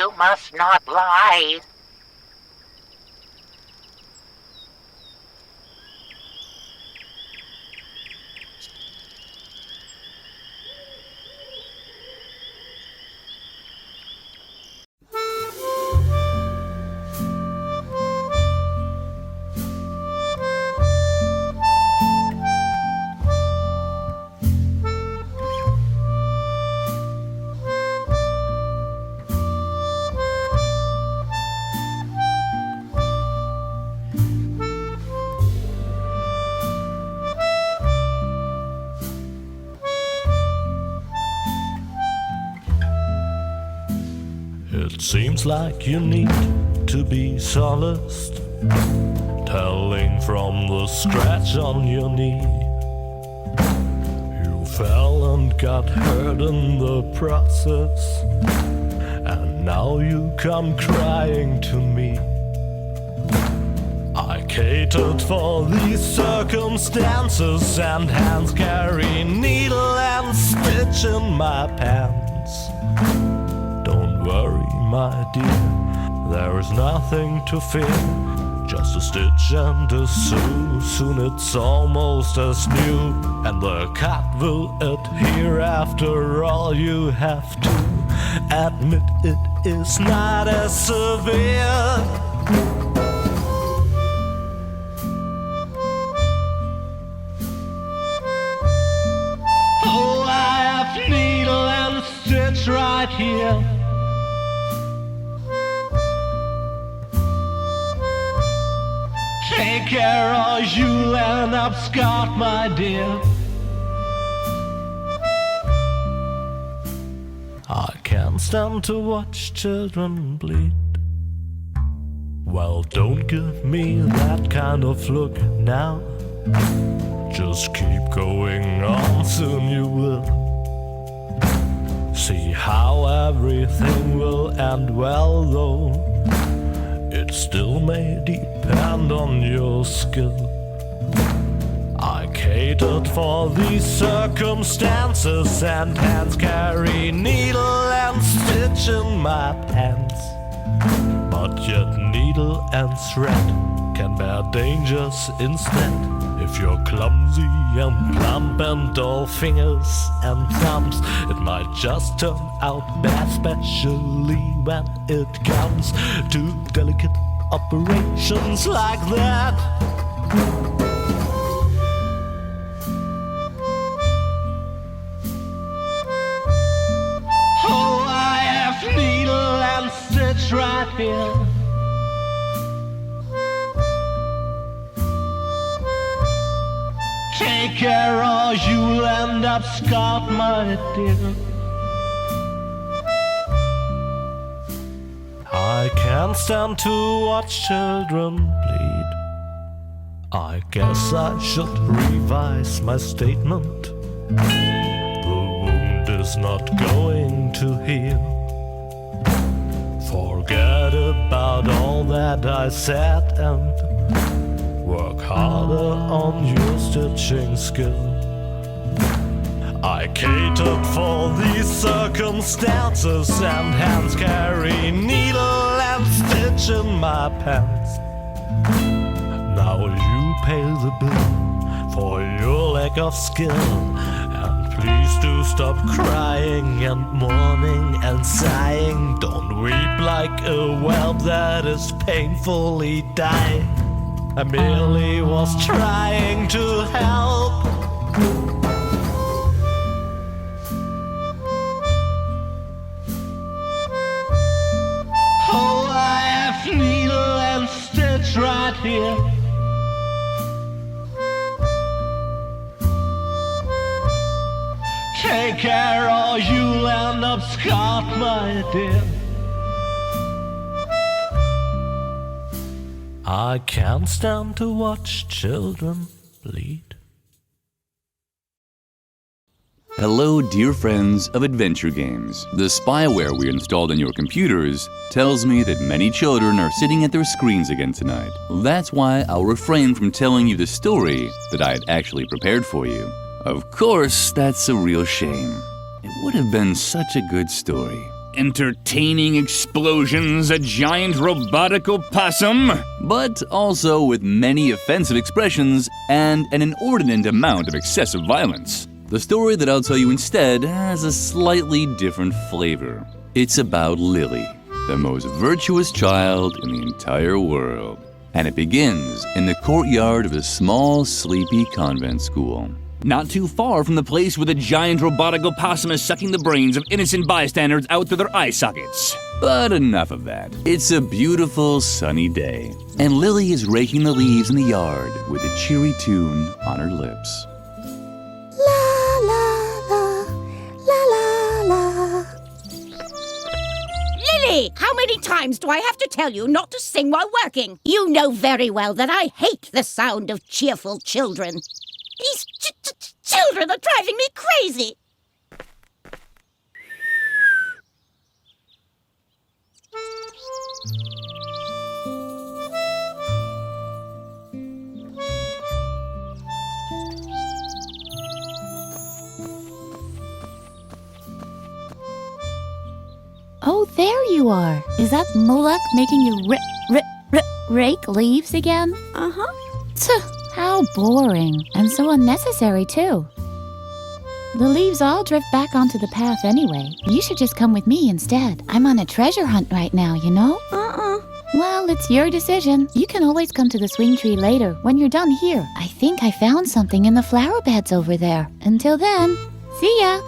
You must not lie. It seems like you need to be solaced, telling from the scratch on your knee. You fell and got hurt in the process, and now you come crying to me. I catered for these circumstances, and hands carry needle and stitch in my pants. Don't worry, my dear, there is nothing to fear. Just a stitch and a sew, soon it's almost as new, and the cut will adhere. After all, you have to admit it is not as severe. Oh, I have needle and stitch right here. Take care or you'll end up scarred, my dear. I can't stand to watch children bleed. Well, don't give me that kind of look now. Just keep going on, soon you will see how everything will end well, though it still may depend on your skill. I catered for these circumstances, and hands carry needle and stitch in my pants. But yet needle and thread can bear dangers instead. If you're clumsy and plump and all fingers and thumbs, it might just turn out bad, especially when it comes to delicate operations like that. Oh, I have needle and stitch right here. Take care or you'll end up scarred, my dear. I can't stand to watch children bleed. I guess I should revise my statement. The wound is not going to heal. Forget about all that I said and work harder on your stitching skill. I catered for these circumstances, and hands carry needle and stitch in my pants. Now you pay the bill for your lack of skill, and please do stop crying and mourning and sighing. Don't weep like a whelp that is painfully dying. I merely was trying to help. Oh, I have needle and stitch right here. Take care or you'll end up scarred, my dear. I can't stand to watch children bleed. Hello, dear friends of adventure games. The spyware we installed on your computers tells me that many children are sitting at their screens again tonight. That's why I'll refrain from telling you the story that I had actually prepared for you. Of course, that's a real shame. It would have been such a good story. entertaining explosions, a giant robotic opossum, but also with many offensive expressions and an inordinate amount of excessive violence. The story that I'll tell you instead has a slightly different flavor. It's about Lilli, the most virtuous child in the entire world. And it begins in the courtyard of a small, sleepy convent school. Not too far from the place where the giant robotic opossum is sucking the brains of innocent bystanders out through their eye sockets. But enough of that. It's a beautiful, sunny day, and Lilli is raking the leaves in the yard with a cheery tune on her lips. La la la, la la la. Lilli, how many times do I have to tell you not to sing while working? You know very well that I hate the sound of cheerful children. These children are driving me crazy. Oh, there you are. Is that Moloch making you rake leaves again? Uh-huh. How boring, and so unnecessary, too. The leaves all drift back onto the path anyway. You should just come with me instead. I'm on a treasure hunt right now, you know? Well, it's your decision. You can always come to the swing tree later, when you're done here. I think I found something in the flower beds over there. Until then, see ya!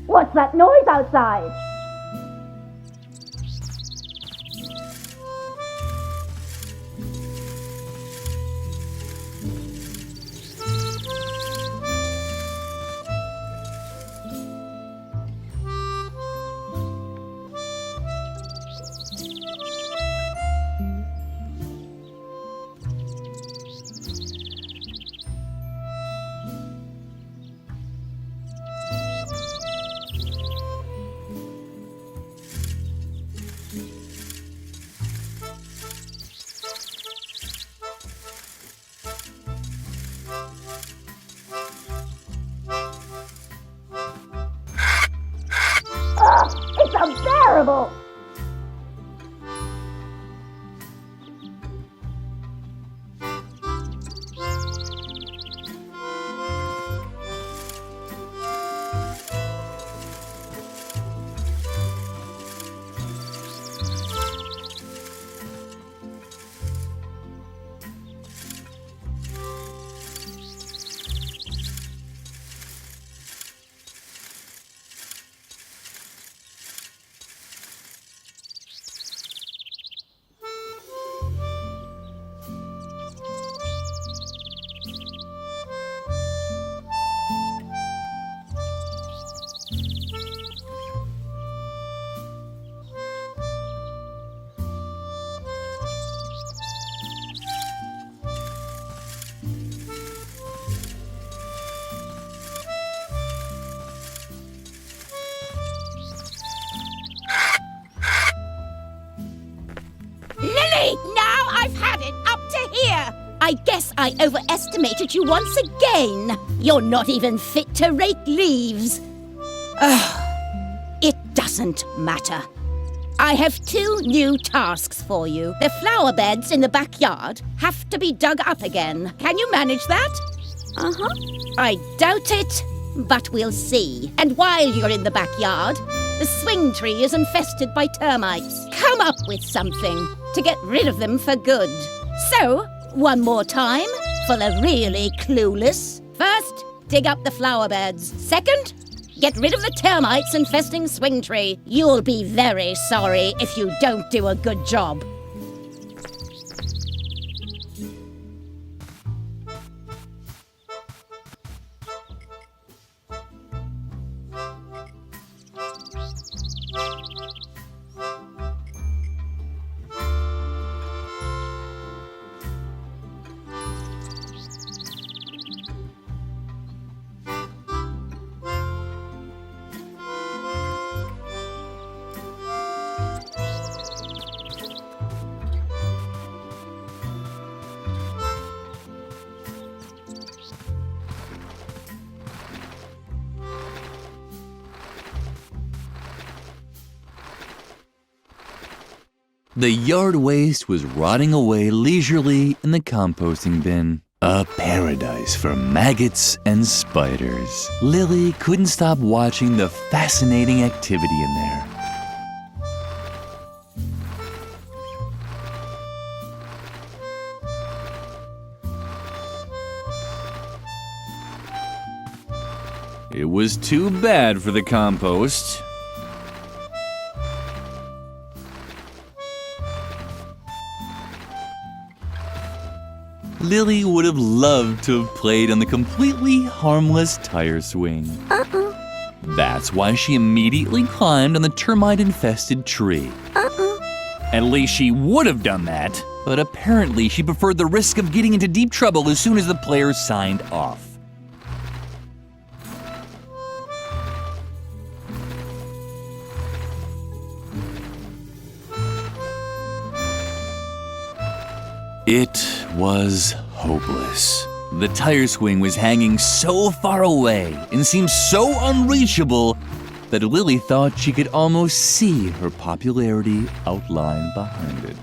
What's that noise outside? here! I guess I overestimated you once again. You're not even fit to rake leaves. It doesn't matter. I have 2 new tasks for you. The flower beds in the backyard have to be dug up again. Can you manage that? I doubt it, but we'll see. And while you're in the backyard, the swing tree is infested by termites. Come up with something to get rid of them for good. So, one more time for the really clueless. First, dig up the flower beds. Second, get rid of the termites infesting swing tree. You'll be very sorry if you don't do a good job. The yard waste was rotting away leisurely in the composting bin. A paradise for maggots and spiders. Lilli couldn't stop watching the fascinating activity in there. It was too bad for the compost. Lilli would have loved to have played on the completely harmless tire swing. That's why she immediately climbed on the termite-infested tree. At least she would have done that, but apparently she preferred the risk of getting into deep trouble as soon as the players signed off. It was hopeless. The tire swing was hanging so far away and seemed so unreachable that Lilli thought she could almost see her popularity outlined behind it.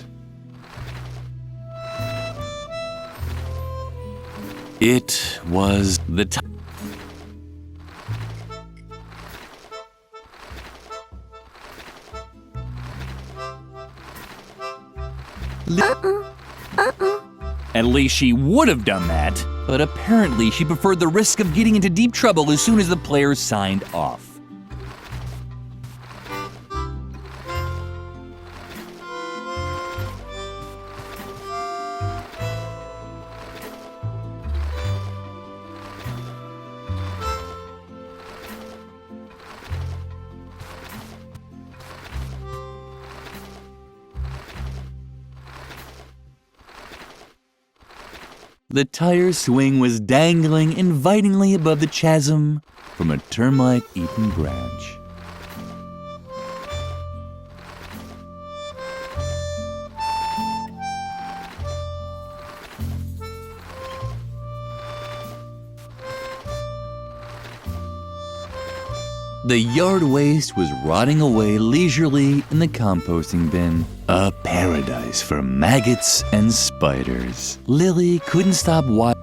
It was the At least she would have done that, but apparently she preferred the risk of getting into deep trouble as soon as the players signed off. The tire swing was dangling invitingly above the chasm from a termite-eaten branch. The yard waste was rotting away leisurely in the composting bin. A paradise for maggots and spiders. Lilli couldn't stop watching.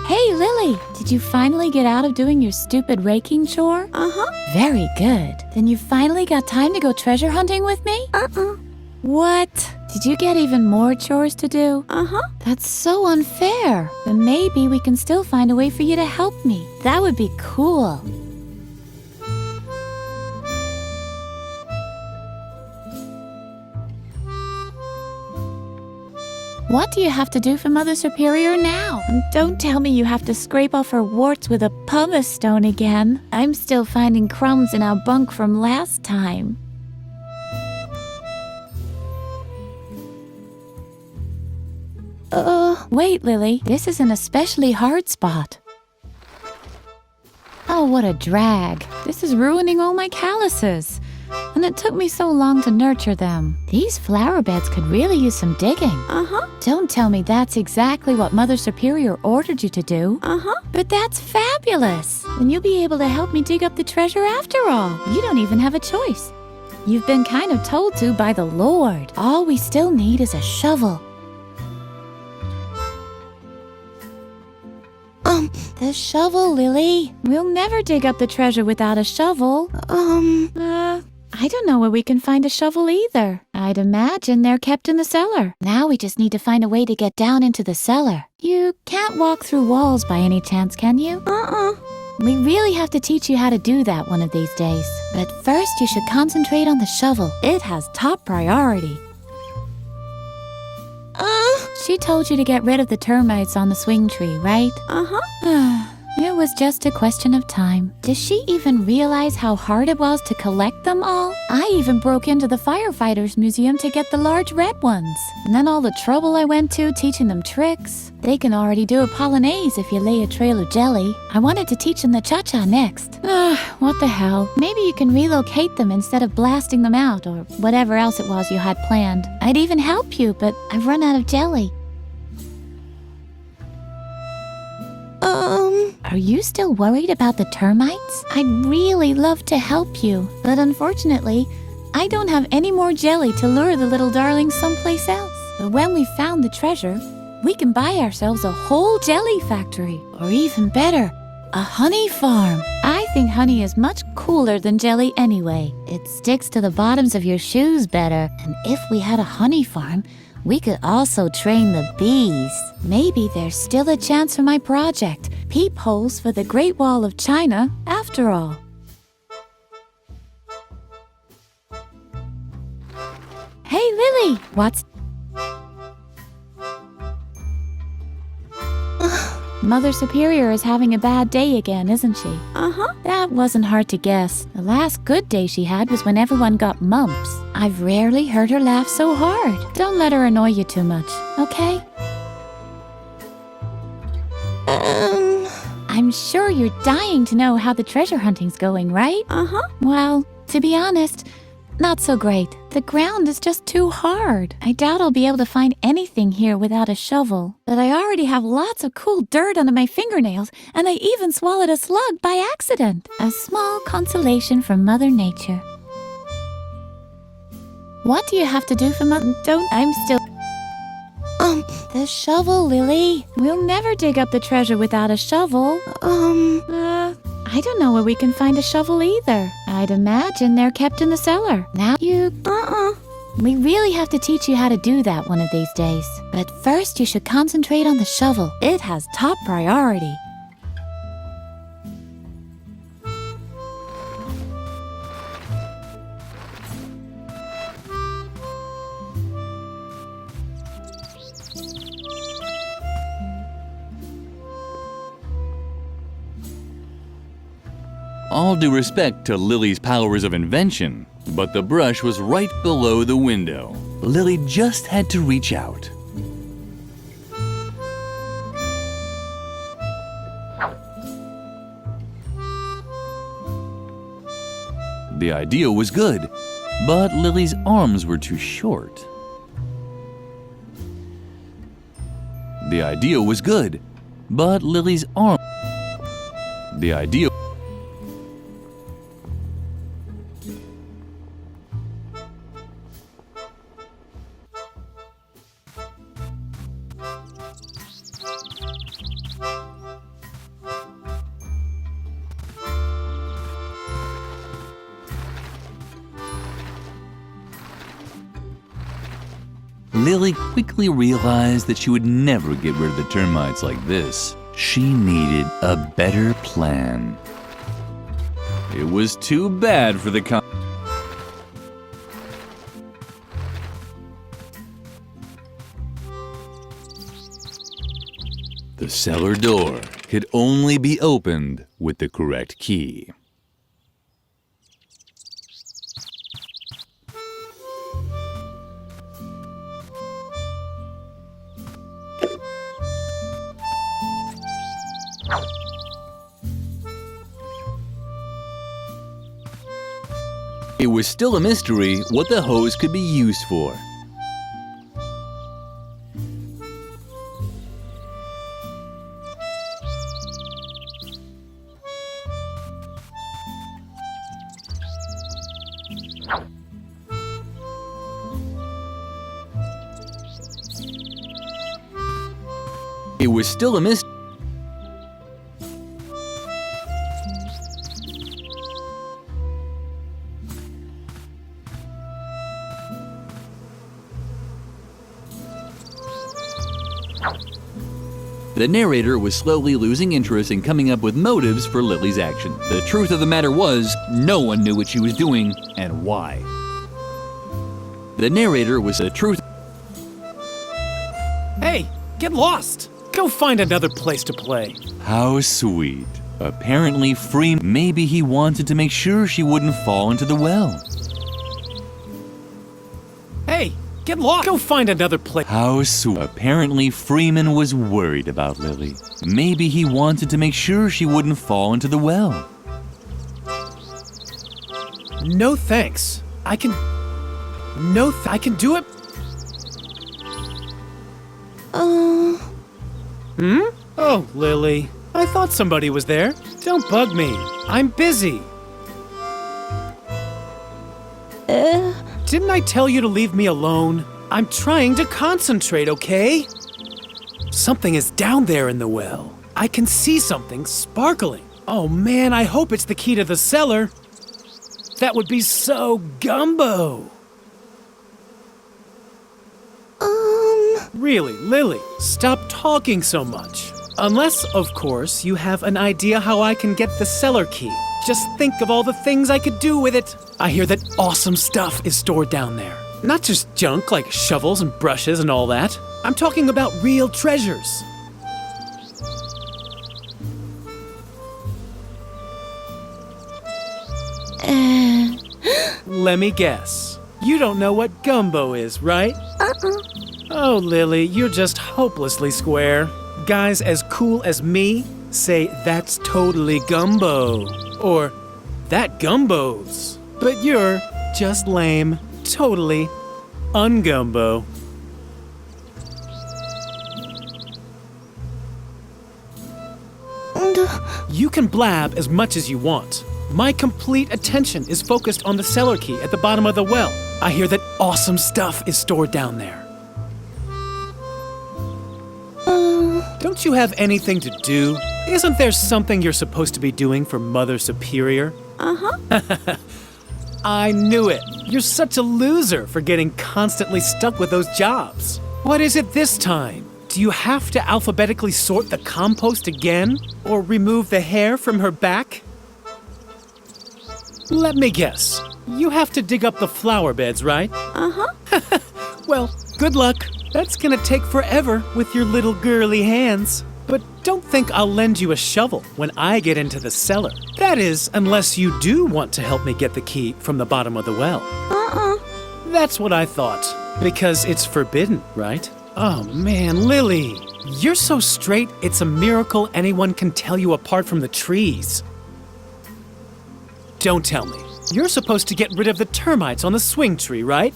Hey, Lilli, did you finally get out of doing your stupid raking chore? Very good. Then you finally got time to go treasure hunting with me? What? Did you get even more chores to do? That's so unfair. But maybe we can still find a way for you to help me. That would be cool. What do you have to do for Mother Superior now? And don't tell me you have to scrape off her warts with a pumice stone again. I'm still finding crumbs in our bunk from last time. Wait, Lilli. This is an especially hard spot. Oh, what a drag. This is ruining all my calluses. And it took me so long to nurture them. These flower beds could really use some digging. Don't tell me that's exactly what Mother Superior ordered you to do. But that's fabulous. Then you'll be able to help me dig up the treasure after all. You don't even have a choice. You've been kind of told to by the Lord. All we still need is a shovel. The shovel, Lilli. We'll never dig up the treasure without a shovel. I don't know where we can find a shovel either. I'd imagine they're kept in the cellar. Now we just need to find a way to get down into the cellar. You can't walk through walls by any chance, can you? We really have to teach you how to do that one of these days. But first you should concentrate on the shovel. It has top priority. She told you to get rid of the termites on the swing tree, right? It was just a question of time. Does she even realize how hard it was to collect them all? I even broke into the firefighters museum to get the large red ones. And then all the trouble I went to teaching them tricks. They can already do a polonaise if you lay a trail of jelly. I wanted to teach them the cha-cha next. What the hell? Maybe you can relocate them instead of blasting them out or whatever else it was you had planned. I'd even help you, but I've run out of jelly. Are you still worried about the termites? I'd really love to help you, but unfortunately, I don't have any more jelly to lure the little darlings someplace else. But when we've found the treasure, we can buy ourselves a whole jelly factory, or even better, a honey farm. I think honey is much cooler than jelly anyway. It sticks to the bottoms of your shoes better, and if we had a honey farm, we could also train the bees. Maybe there's still a chance for my project, Peepholes for the Great Wall of China, after all. Hey, Lilli! What's... Mother Superior is having a bad day again, isn't she? That wasn't hard to guess. The last good day she had was when everyone got mumps. I've rarely heard her laugh so hard. Don't let her annoy you too much, okay? I'm sure you're dying to know how the treasure hunting's going, right? Well, to be honest, not so great. The ground is just too hard. I doubt I'll be able to find anything here without a shovel. But I already have lots of cool dirt under my fingernails, and I even swallowed a slug by accident. A small consolation from Mother Nature. What do you have to do for I'm still... The shovel, Lilli. We'll never dig up the treasure without a shovel. I don't know where we can find a shovel either. I'd imagine they're kept in the cellar. Now you... We really have to teach you how to do that one of these days. But first you should concentrate on the shovel. It has top priority. All due respect to Lilli's powers of invention, but the brush was right below the window. Lilli just had to reach out. The idea was good, but Lilli's arms were too short. The idea was good, but Lilli's arm... The idea... Lilli quickly realized that she would never get rid of the termites like this. She needed a better plan. It was too bad for the The cellar door could only be opened with the correct key. It was still a mystery what the hose could be used for. It was still a mystery. The narrator was slowly losing interest in coming up with motives for Lilli's action. The truth of the matter was, no one knew what she was doing and why. The narrator was the truth. Hey, get lost! Go find another place to play. How sweet. Apparently free. Maybe he wanted to make sure she wouldn't fall into the well. Hey, get lost! Go find another place. How sweet. Apparently Freeman was worried about Lilli. Maybe he wanted to make sure she wouldn't fall into the well. No thanks. I can do it. Oh, Lilli. I thought somebody was there. Don't bug me. I'm busy. Didn't I tell you to leave me alone? I'm trying to concentrate, okay? Something is down there in the well. I can see something sparkling. Oh man, I hope it's the key to the cellar. That would be so gumbo. Really, Lilli, stop talking so much. Unless, of course, you have an idea how I can get the cellar key. Just think of all the things I could do with it. I hear that awesome stuff is stored down there. Not just junk like shovels and brushes and all that. I'm talking about real treasures. Let me guess. You don't know what gumbo is, right? Oh, Lilli, you're just hopelessly square. Guys as cool as me say that's totally gumbo. Or, that gumbos. But you're just lame. Totally ungumbo. You can blab as much as you want. My complete attention is focused on the cellar key at the bottom of the well. I hear that awesome stuff is stored down there. Don't you have anything to do? Isn't there something you're supposed to be doing for Mother Superior? I knew it. You're such a loser for getting constantly stuck with those jobs. What is it this time? Do you have to alphabetically sort the compost again? Or remove the hair from her back? Let me guess. You have to dig up the flower beds, right? Well, good luck. That's gonna take forever with your little girly hands. But don't think I'll lend you a shovel when I get into the cellar. That is, unless you do want to help me get the key from the bottom of the well. That's what I thought. Because it's forbidden, right? Oh man, Lilli. You're so straight, it's a miracle anyone can tell you apart from the trees. Don't tell me. You're supposed to get rid of the termites on the swing tree, right?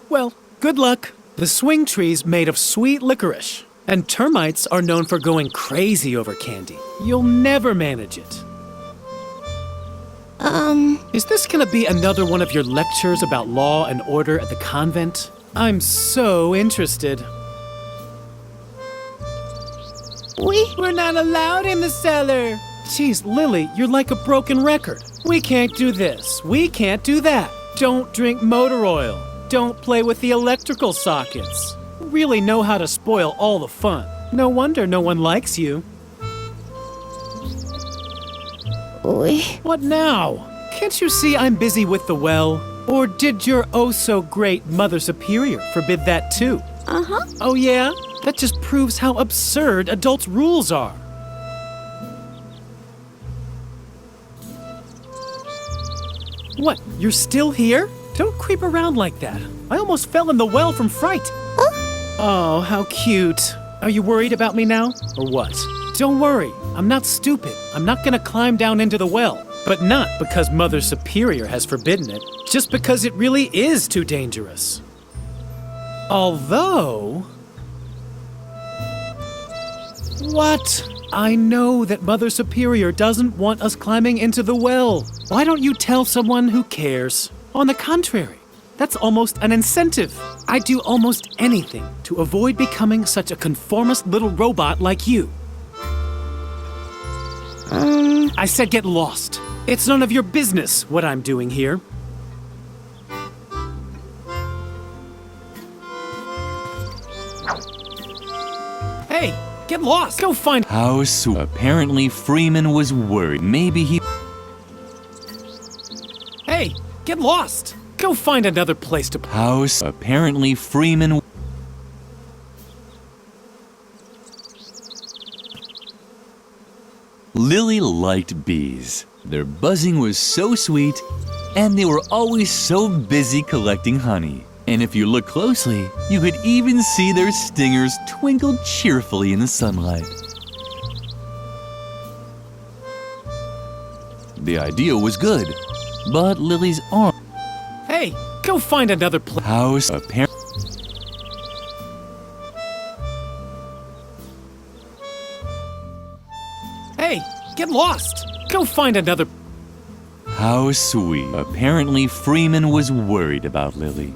Well, good luck. The swing tree's made of sweet licorice, and termites are known for going crazy over candy. You'll never manage it. Is this gonna be another one of your lectures about law and order at the convent? I'm so interested. We're not allowed in the cellar. Jeez, Lilli, you're like a broken record. We can't do this. We can't do that. Don't drink motor oil. Don't play with the electrical sockets. Really know how to spoil all the fun. No wonder no one likes you. What now? Can't you see I'm busy with the well? Or did your oh-so-great Mother Superior forbid that too? Oh yeah? That just proves how absurd adults' rules are. What, you're still here? Don't creep around like that. I almost fell in the well from fright. Oh, how cute. Are you worried about me now, or what? Don't worry, I'm not stupid. I'm not gonna climb down into the well. But not because Mother Superior has forbidden it, just because it really is too dangerous. Although... What? I know that Mother Superior doesn't want us climbing into the well. Why don't you tell someone who cares? On the contrary, that's almost an incentive. I'd do almost anything to avoid becoming such a conformist little robot like you. I said get lost. It's none of your business what I'm doing here. Hey, get lost. Go find... How so? Apparently Freeman was worried. Maybe he... Hey, get lost. Go find another place to... How so? Apparently Freeman... Lilli liked bees. Their buzzing was so sweet, and they were always so busy collecting honey. And if you look closely, you could even see their stingers twinkle cheerfully in the sunlight. The idea was good, but Lilli's arm... Hey, go find another place. House apparently... Hey, get lost. Go find another... How sweet. Apparently Freeman was worried about Lilli.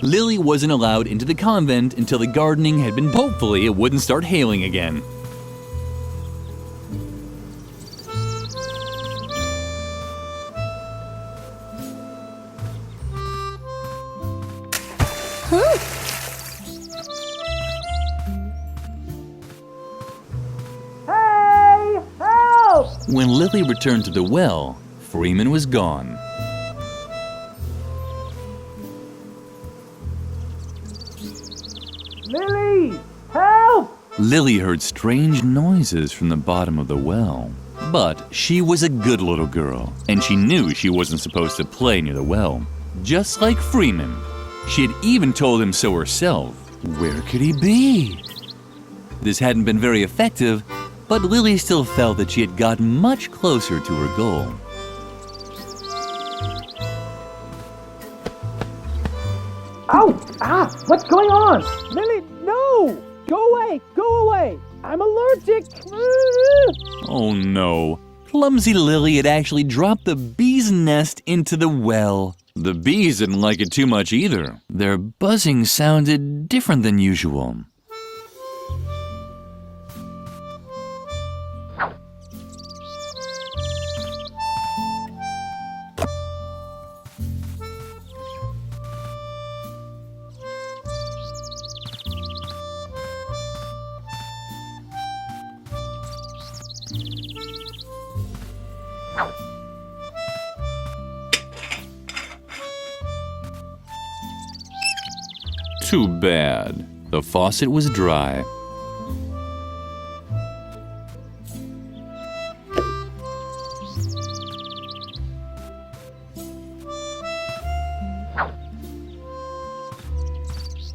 Lilli wasn't allowed into the convent until the gardening had been... Hopefully it wouldn't start hailing again. Hey, help! When Lilli returned to the well, Freeman was gone. Lilli, help! Lilli heard strange noises from the bottom of the well. But she was a good little girl, and she knew she wasn't supposed to play near the well. Just like Freeman. She had even told him so herself. Where could he be? This hadn't been very effective, but Lilli still felt that she had gotten much closer to her goal. Ow! Ah! What's going on? Lilli, no! Go away! Go away! I'm allergic! Oh no. Clumsy Lilli had actually dropped the bee's nest into the well. The bees didn't like it too much either. Their buzzing sounded different than usual. Too bad. The faucet was dry.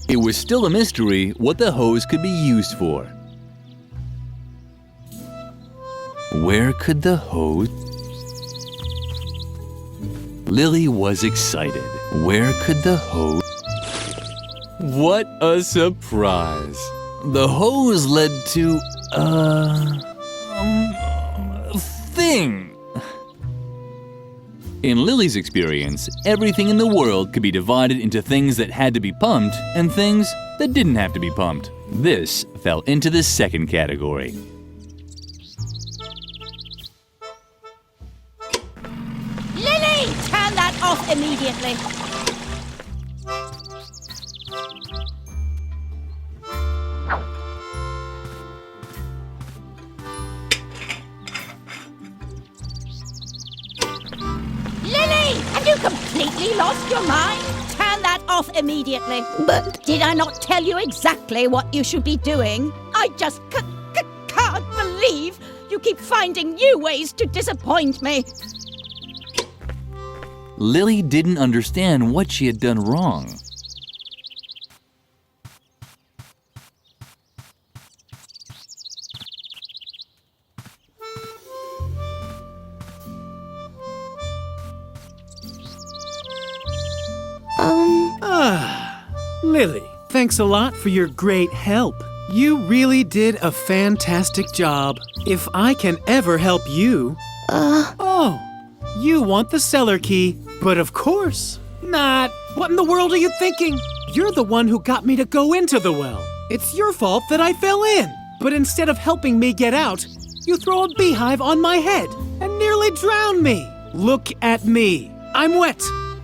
It was still a mystery what the hose could be used for. Where could the hose... Lilli was excited. Where could the hose... What a surprise! The hose led to a thing. In Lilli's experience, everything in the world could be divided into things that had to be pumped and things that didn't have to be pumped. This fell into the second category. Lilli, turn that off immediately. Completely lost your mind? Turn that off immediately. But did I not tell you exactly what you should be doing? I just can't believe you keep finding new ways to disappoint me. Lilli didn't understand what she had done wrong. Lilli, thanks a lot for your great help. You really did a fantastic job. If I can ever help you... Oh, you want the cellar key, but of course not. What in the world are you thinking? You're the one who got me to go into the well. It's your fault that I fell in. But instead of helping me get out, you throw a beehive on my head and nearly drown me. Look at me. I'm wet,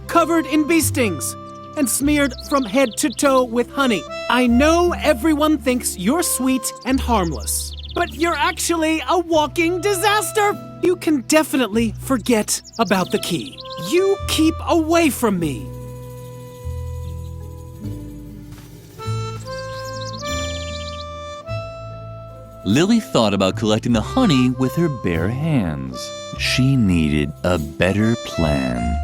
covered in bee stings, and smeared from head to toe with honey. I know everyone thinks you're sweet and harmless, but you're actually a walking disaster. You can definitely forget about the key. You keep away from me. Lilli thought about collecting the honey with her bare hands. She needed a better plan.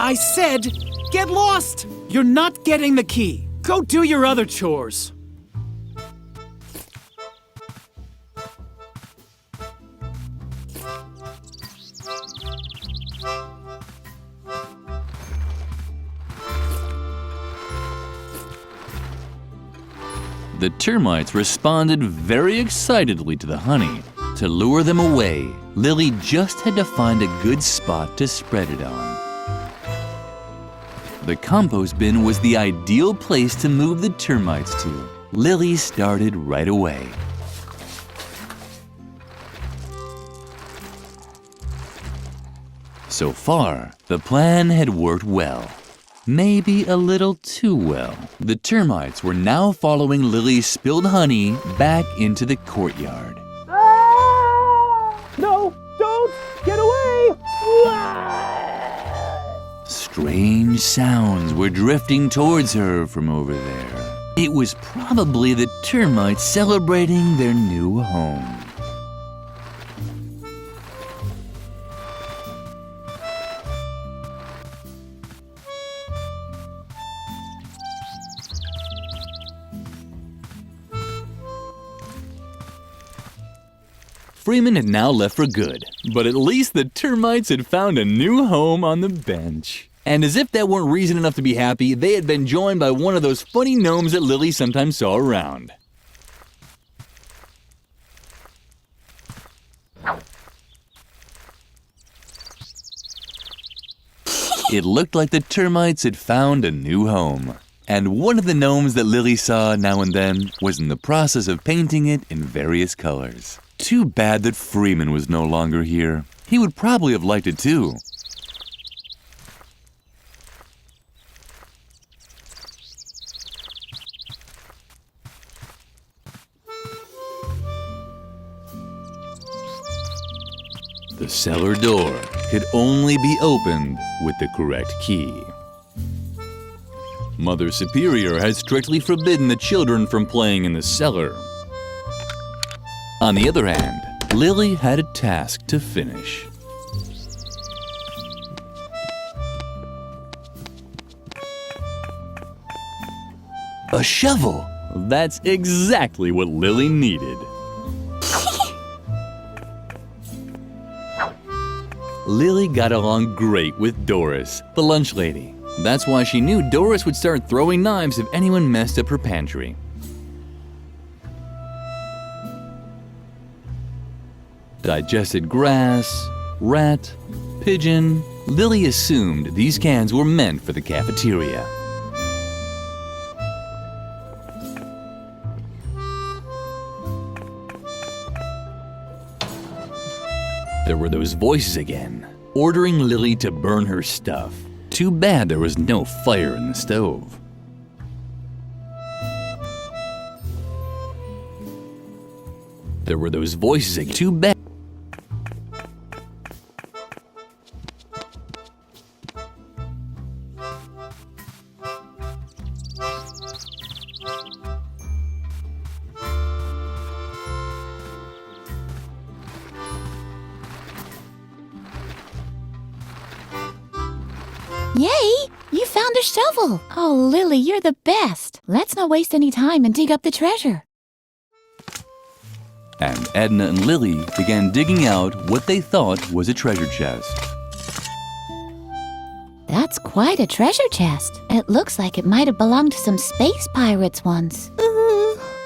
I said, get lost! You're not getting the key. Go do your other chores. The termites responded very excitedly to the honey. To lure them away, Lilli just had to find a good spot to spread it on. The compost bin was the ideal place to move the termites to. Lilli started right away. So far, the plan had worked well. Maybe a little too well. The termites were now following Lilli's spilled honey back into the courtyard. No, don't! Get away! Strange sounds were drifting towards her from over there. It was probably the termites celebrating their new home. Freeman had now left for good, but at least the termites had found a new home on the bench. And as if that weren't reason enough to be happy, they had been joined by one of those funny gnomes that Lilli sometimes saw around. It looked like the termites had found a new home. And one of the gnomes that Lilli saw now and then was in the process of painting it in various colors. Too bad that Freeman was no longer here. He would probably have liked it too. The cellar door could only be opened with the correct key. Mother Superior had strictly forbidden the children from playing in the cellar. On the other hand, Lilli had a task to finish. A shovel! That's exactly what Lilli needed. Lilli got along great with Doris, the lunch lady. That's why she knew Doris would start throwing knives if anyone messed up her pantry. Digested grass, rat, pigeon. Lilli assumed these cans were meant for the cafeteria. There were those voices again, ordering Lilli to burn her stuff. Too bad there was no fire in the stove. There were those voices again. Too bad. Yay! You found a shovel! Oh, Lilli, you're the best! Let's not waste any time and dig up the treasure. And Edna and Lilli began digging out what they thought was a treasure chest. That's quite a treasure chest. It looks like it might have belonged to some space pirates once.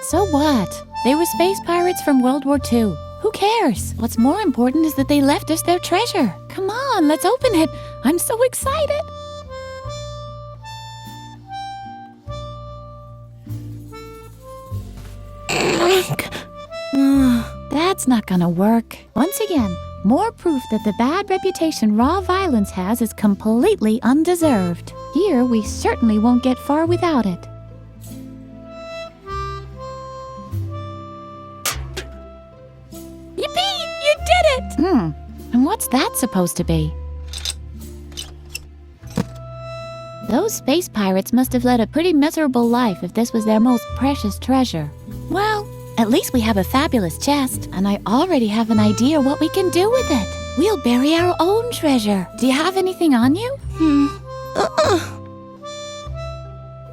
So what? They were space pirates from World War II. Who cares? What's more important is that they left us their treasure. Come on, let's open it. I'm so excited. That's not gonna work. Once again, more proof that the bad reputation raw violence has is completely undeserved. Here, we certainly won't get far without it. Yippee! You did it! And what's that supposed to be? Those space pirates must have led a pretty miserable life if this was their most precious treasure. Well, at least we have a fabulous chest, and I already have an idea what we can do with it. We'll bury our own treasure. Do you have anything on you?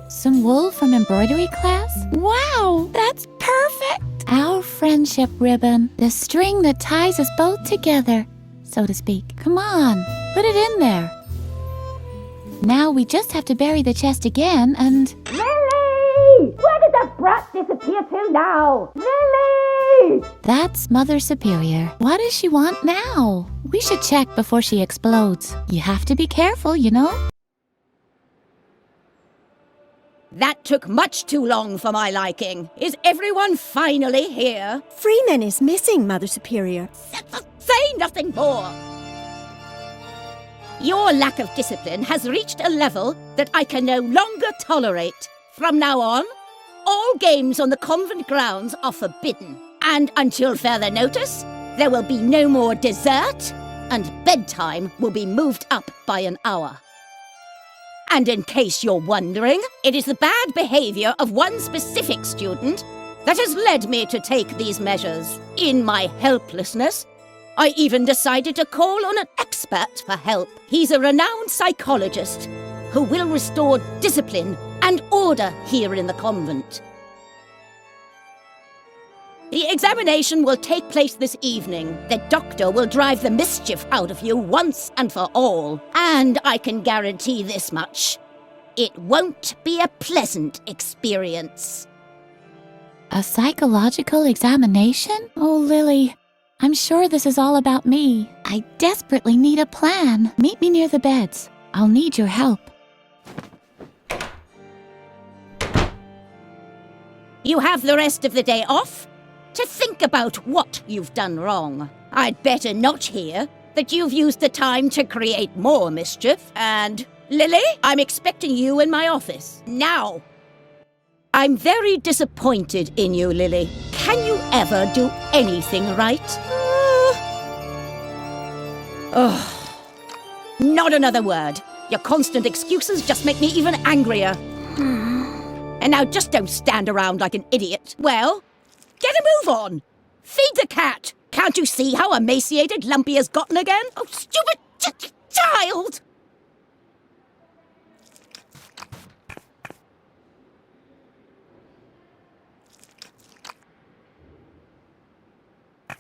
Some wool from embroidery class? Wow, that's perfect! Our friendship ribbon, the string that ties us both together, so to speak. Come on, put it in there. Now we just have to bury the chest again and... Lilli! Where did that brat disappear to now? Lilli! That's Mother Superior. What does she want now? We should check before she explodes. You have to be careful, you know? That took much too long for my liking. Is everyone finally here? Freeman is missing, Mother Superior. Say nothing more! Your lack of discipline has reached a level that I can no longer tolerate. From now on, all games on the convent grounds are forbidden. And until further notice, there will be no more dessert, and bedtime will be moved up by an hour. And in case you're wondering, it is the bad behavior of one specific student that has led me to take these measures. In my helplessness, I even decided to call on an expert for help. He's a renowned psychologist who will restore discipline and order here in the convent. The examination will take place this evening. The doctor will drive the mischief out of you once and for all. And I can guarantee this much. It won't be a pleasant experience. A psychological examination? Oh, Lilli, I'm sure this is all about me. I desperately need a plan. Meet me near the beds. I'll need your help. You have the rest of the day off to think about what you've done wrong. I'd better not hear that you've used the time to create more mischief. And, Lilli, I'm expecting you in my office now. I'm very disappointed in you, Lilli. Can you ever do anything right? Not another word. Your constant excuses just make me even angrier. And now just don't stand around like an idiot. Well, get a move on. Feed the cat. Can't you see how emaciated Lumpy has gotten again? Oh, stupid child!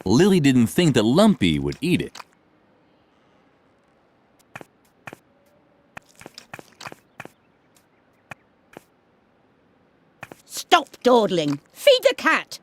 Lilli didn't think that Lumpy would eat it. Stop dawdling. Feed the cat.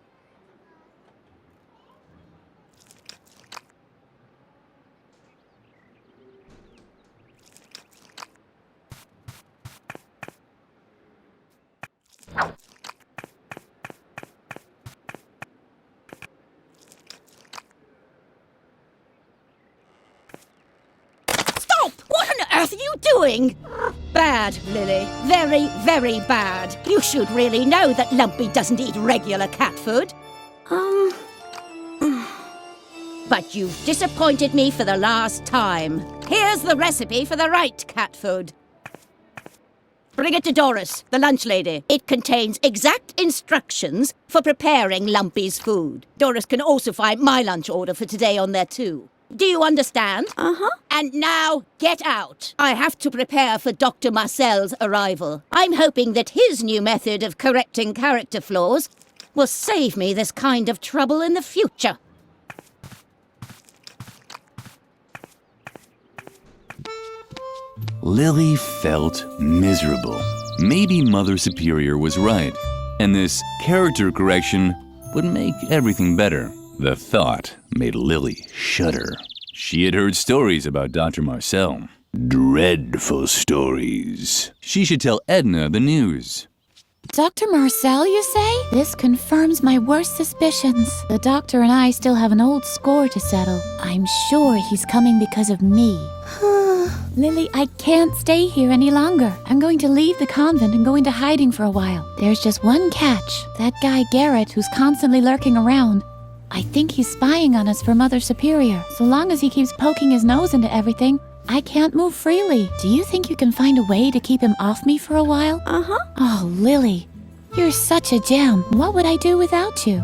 Stop! What on earth are you doing? Bad, Lilli. Very, very bad. You should really know that Lumpy doesn't eat regular cat food. But you've disappointed me for the last time. Here's the recipe for the right cat food. Bring it to Doris, the lunch lady. It contains exact instructions for preparing Lumpy's food. Doris can also find my lunch order for today on there too. Do you understand? And now, get out. I have to prepare for Dr. Marcel's arrival. I'm hoping that his new method of correcting character flaws will save me this kind of trouble in the future. Lilli felt miserable. Maybe Mother Superior was right, and this character correction would make everything better. The thought made Lilli shudder. She had heard stories about Dr. Marcel. Dreadful stories. She should tell Edna the news. Dr. Marcel, you say? This confirms my worst suspicions. The doctor and I still have an old score to settle. I'm sure he's coming because of me. Lilli, I can't stay here any longer. I'm going to leave the convent and go into hiding for a while. There's just one catch. That guy Garrett, who's constantly lurking around. I think he's spying on us for Mother Superior. So long as he keeps poking his nose into everything, I can't move freely. Do you think you can find a way to keep him off me for a while? Oh, Lilli, you're such a gem. What would I do without you?